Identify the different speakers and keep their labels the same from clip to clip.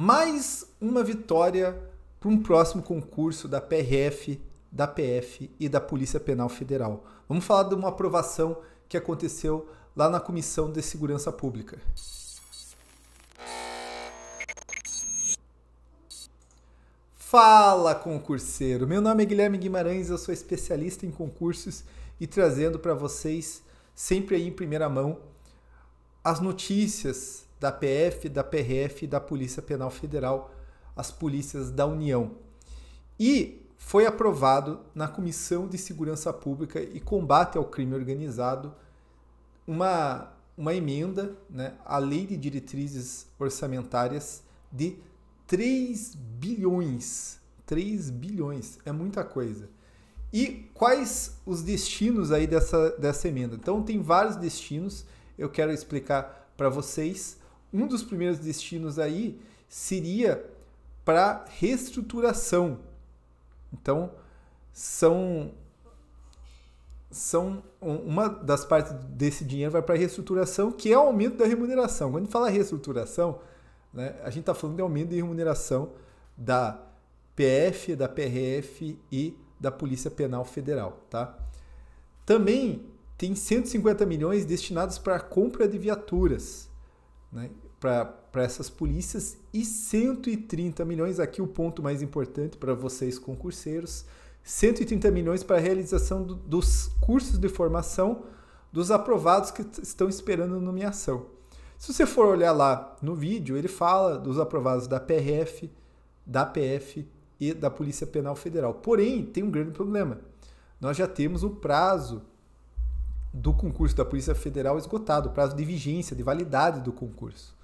Speaker 1: Mais uma vitória para um próximo concurso da PRF, da PF e da Polícia Penal Federal. Vamos falar de uma aprovação que aconteceu lá na Comissão de Segurança Pública. Fala, concurseiro! Meu nome é Guilherme Guimarães, eu sou especialista em concursos e trazendo para vocês, sempre aí em primeira mão, as notícias da PF, da PRF e da Polícia Penal Federal, as polícias da União. E foi aprovado na Comissão de Segurança Pública e Combate ao Crime Organizado uma emenda, né, à Lei de Diretrizes Orçamentárias de 3 bilhões. 3 bilhões, é muita coisa. E quais os destinos aí dessa emenda? Então tem vários destinos, eu quero explicar para vocês. Um dos primeiros destinos aí seria para reestruturação. Então, uma das partes desse dinheiro vai para reestruturação, que é o aumento da remuneração. Quando a gente fala reestruturação, né, a gente está falando de aumento de remuneração da PF, da PRF e da Polícia Penal Federal. Tá? Também tem 150 milhões destinados para a compra de viaturas, né, para essas polícias, e 130 milhões, aqui o ponto mais importante para vocês concurseiros, 130 milhões para a realização dos cursos de formação dos aprovados que estão esperando nomeação. Se você for olhar lá no vídeo, ele fala dos aprovados da PRF, da PF e da Polícia Penal Federal. Porém, tem um grande problema. Nós já temos o prazo do concurso da Polícia Federal esgotado, o prazo de vigência, de validade do concurso.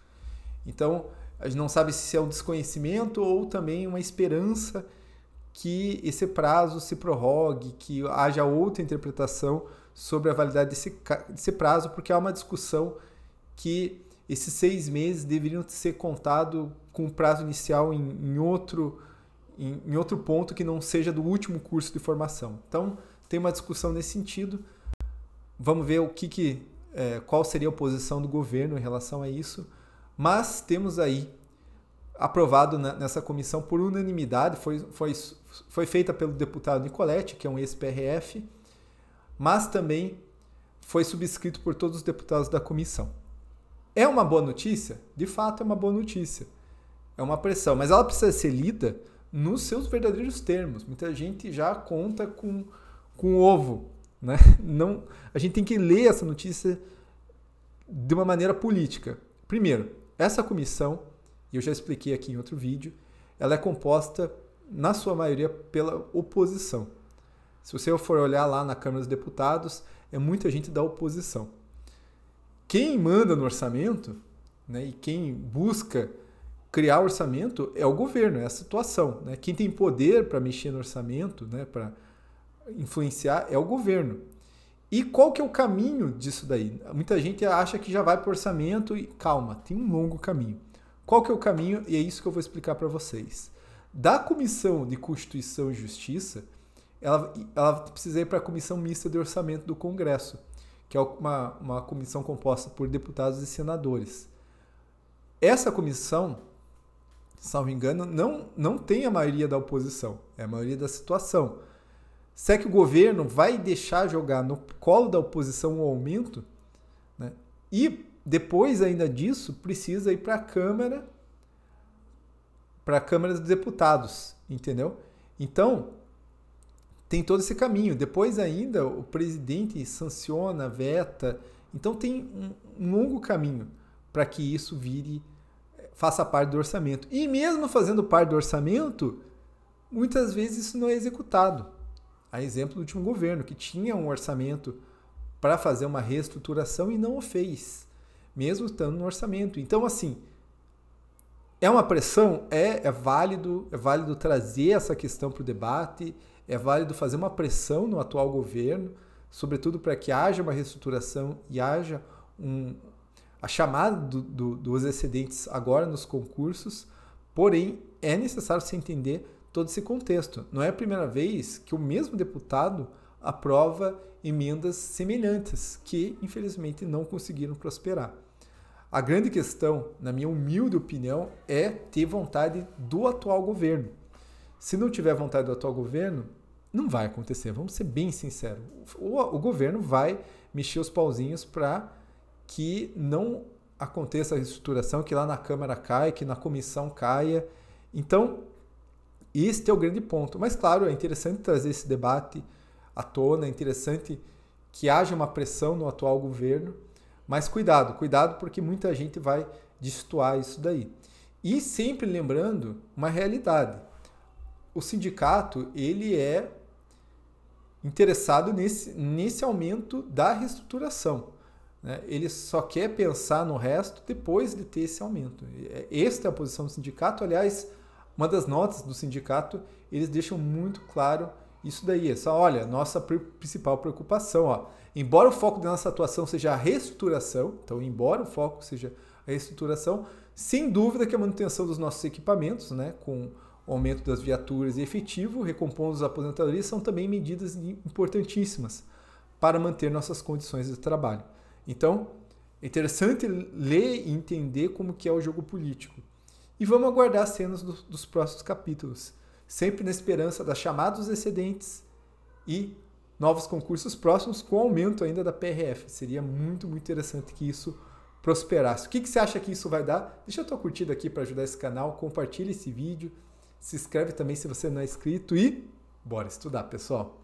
Speaker 1: Então, a gente não sabe se é um desconhecimento ou também uma esperança que esse prazo se prorrogue, que haja outra interpretação sobre a validade desse prazo, porque há uma discussão que esses 6 meses deveriam ser contados com o prazo inicial em outro ponto que não seja do último curso de formação. Então, tem uma discussão nesse sentido. Vamos ver qual seria a posição do governo em relação a isso. Mas temos aí aprovado nessa comissão por unanimidade, foi feita pelo deputado Nicoletti, que é um ex-PRF, mas também foi subscrito por todos os deputados da comissão. É uma boa notícia? De fato é uma boa notícia. É uma pressão, mas ela precisa ser lida nos seus verdadeiros termos. Muita gente já conta com ovo, né? Não, a gente tem que ler essa notícia de uma maneira política. Primeiro, essa comissão, e eu já expliquei aqui em outro vídeo, ela é composta, na sua maioria, pela oposição. Se você for olhar lá na Câmara dos Deputados, é muita gente da oposição. Quem manda no orçamento, né, e quem busca criar orçamento é o governo, é a situação. Né? Quem tem poder para mexer no orçamento, né, para influenciar, é o governo. E qual que é o caminho disso daí? Muita gente acha que já vai para o orçamento e calma, tem um longo caminho. Qual que é o caminho? E é isso que eu vou explicar para vocês. Da Comissão de Constituição e Justiça, ela precisa ir para a Comissão Mista de Orçamento do Congresso, que é uma comissão composta por deputados e senadores. Essa comissão, salvo engano, não tem a maioria da oposição, é a maioria da situação. Será que o governo vai deixar jogar no colo da oposição o aumento? Né? E depois ainda disso, precisa ir para a Câmara dos Deputados, entendeu? Então, tem todo esse caminho. Depois ainda o presidente sanciona, veta. Então tem um longo caminho para que isso faça parte do orçamento. E mesmo fazendo parte do orçamento, muitas vezes isso não é executado. A exemplo do último governo, que tinha um orçamento para fazer uma reestruturação e não o fez, mesmo estando no orçamento. Então, assim, é uma pressão? É válido trazer essa questão para o debate, é válido fazer uma pressão no atual governo, sobretudo para que haja uma reestruturação e haja a chamada dos excedentes agora nos concursos, porém, é necessário se entender todo esse contexto. Não é a primeira vez que o mesmo deputado aprova emendas semelhantes, que infelizmente não conseguiram prosperar. A grande questão, na minha humilde opinião, é ter vontade do atual governo. Se não tiver vontade do atual governo, não vai acontecer. Vamos ser bem sinceros. O governo vai mexer os pauzinhos para que não aconteça a reestruturação, que lá na Câmara caia, que na comissão caia. Então, este é o grande ponto. Mas, claro, é interessante trazer esse debate à tona, é interessante que haja uma pressão no atual governo, mas cuidado porque muita gente vai destoar isso daí. E sempre lembrando uma realidade. O sindicato, ele é interessado nesse aumento da reestruturação, né? Ele só quer pensar no resto depois de ter esse aumento. Esta é a posição do sindicato. Aliás, uma das notas do sindicato, eles deixam muito claro isso daí. É só, olha, nossa principal preocupação, ó, embora o foco da nossa atuação seja a reestruturação, então, embora o foco seja a reestruturação, sem dúvida que a manutenção dos nossos equipamentos, né, com o aumento das viaturas e efetivo, recompondo as aposentadorias, são também medidas importantíssimas para manter nossas condições de trabalho. Então, é interessante ler e entender como que é o jogo político. E vamos aguardar as cenas dos próximos capítulos, sempre na esperança das chamadas excedentes e novos concursos próximos com aumento ainda da PRF. Seria muito, muito interessante que isso prosperasse. O que você acha que isso vai dar? Deixa a tua curtida aqui para ajudar esse canal, compartilha esse vídeo, se inscreve também se você não é inscrito e bora estudar, pessoal!